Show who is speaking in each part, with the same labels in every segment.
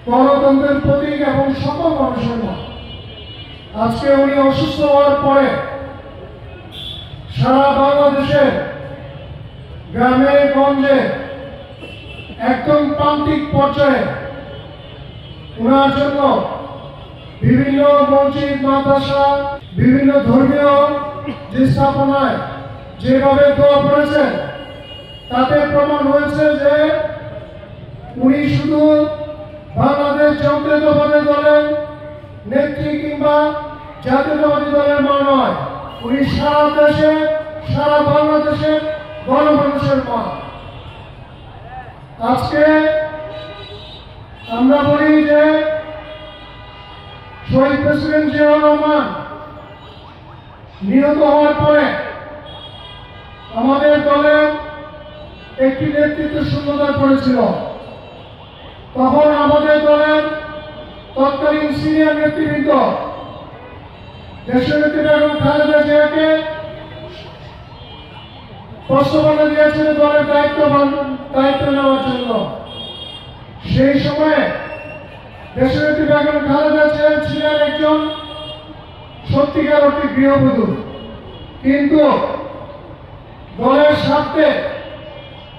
Speaker 1: গণতন্ত্রের প্রতীক এবং সকল মানুষের মা। আজকে উনি অসুস্থ হওয়ার পরে সারা বাংলাদেশে গ্রামে গঞ্জে একদম প্রান্তিক পর্যায়ে ওনার জন্য বিভিন্ন মসজিদ মাদ্রাসা বিভিন্ন ধর্মীয় যে স্থাপনায় যেভাবে দোয়া করেছেন তাতে প্রমাণ হয়েছে যে উনি শুধু বাংলাদেশ জাতীয়তাবাদী দলের নেত্রী কিংবা জাতীয়তাবাদী দলের মা নয়, উনি সারা দেশে সারা বাংলাদেশের গণমানুষের মা। আজকে আমরা বলি যে শহীদ প্রেসিডেন্ট জিয়াউর রহমান নিহত হওয়ার পরে আমাদের দলের একটি নেতৃত্ব শূন্যতা পড়েছিল। তখন আমাদের দলের তৎকালীন সিনিয়র নেতৃবৃন্দ দেশনেত্রী বেগম খালেদা জিয়াকে প্রস্তাবনা দিয়েছিল দলের দায়িত্ব নেওয়ার জন্য। সেই সময়ে দেশনেত্রী বেগম খালেদা জিয়া ছিলেন একজন সত্যিকার অর্থে গৃহবধূ, কিন্তু দলের স্বার্থে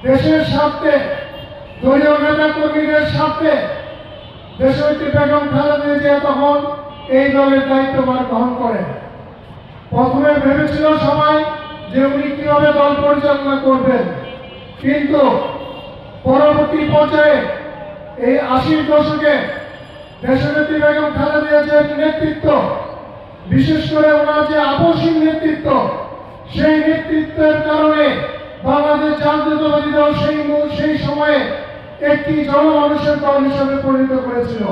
Speaker 1: দেশের স্বার্থে দলীয় নেতা কর্মীদের স্বার্থে দেশনেত্রী বেগম খালেদা জিয়া তখন এই দলের দায়িত্বভার গ্রহণ করেন। প্রথমে ভেবেছিল সবাই যে উনি কিভাবে দল পরিচালনা করবেন, কিন্তু পরবর্তী পর্যায়ে এই ৮০ দশকে দেশনেত্রী বেগম খালেদা জিয়ার নেতৃত্ব, বিশেষ করে ওনার যে আপসহীন নেতৃত্ব, সেই নেতৃত্বের কারণে বাংলাদেশ জাতীয়তাবাদী দল সেই সময়ে একটি জনমানুষের দল হিসেবে পরিণত করেছিল।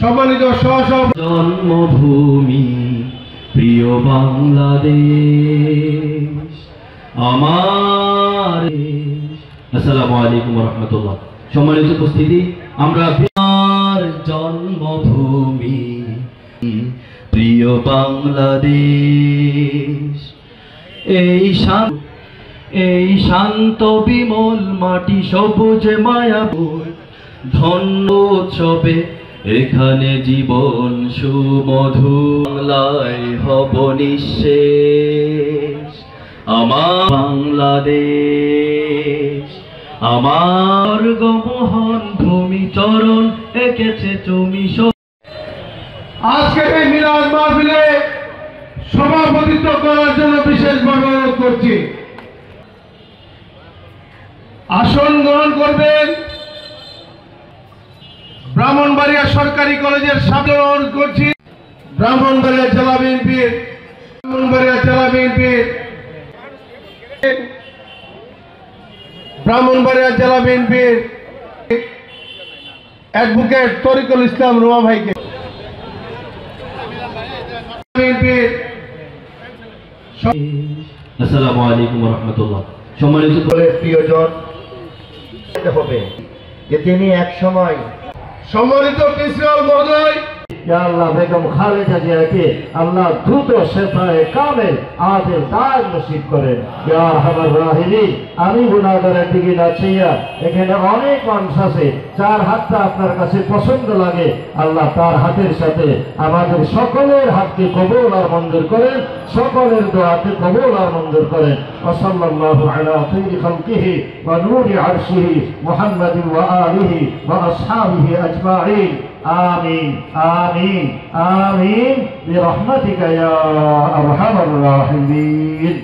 Speaker 2: সম্মানিত জন্মভূমি প্রিয় বাংলাদেশ আমার। আসসালামু আলাইকুম ওয়া রাহমাতুল্লাহ। সম্মানিত উপস্থিতি, আমরা জন্মভূমি প্রিয় বাংলাদেশ, এই শান্ত বিমল মাটি সবুজে মায়াপুর ধন্য উৎসবে এখানে জীবন সুমধু। বাংলায় হব নিঃশেষ আমার বাংলাদেশ, আমার গমোহন ভূমি চরণ এঁকেছে তুমি।
Speaker 1: আজকের এই মিলাদ মাহফিলে সভাপতিত্ব করার জন্য বিশেষভাবে অনুরোধ করছি। আসন গ্রহণ করবেন ব্রাহ্মণবাড়িয়া সরকারি কলেজের সামনে অনুরোধ করছি। ব্রাহ্মণবাড়িয়া জেলা বিএনপির অ্যাডভোকেট তরিকুল ইসলাম রুমা ভাইকে,
Speaker 2: আসসালামু আলাইকুম ওয়া রাহমাতুল্লাহ। সম্মানিত
Speaker 3: প্রিয়জন হবে যে তিনি এক সময়
Speaker 1: সম্মানিত প্রিন্সিপাল মহোদয়,
Speaker 3: আল্লাহ বেগম খালেদা জিয়াকে আল্লাহ দ্রুত শেফায়ে কামেল আদিল দায় নসিব করেন। ইয়া আরহামার রাহিমিন, আমি গুনাহগারের দিকে নাচিয়া এখানে অনেক মানুষ আছে যার হাতটা আপনার কাছে পছন্দ লাগে, আল্লাহ তার হাতের সাথে আমাদের সকলের হাতকে কবুল আর মঞ্জুর করেন, সকলের দোয়াকে কবুল আর মঞ্জুর করেন। ওয়া সাল্লাল্লাহু আলা খায়রি খালকিহি ওয়া নূরি আরশিহি মুহাম্মাদিন ওয়া আলিহি ওয়া আসহাবিহি আজমাইন। آمين آمين آمين برحمتك يا أرحم الراحمين।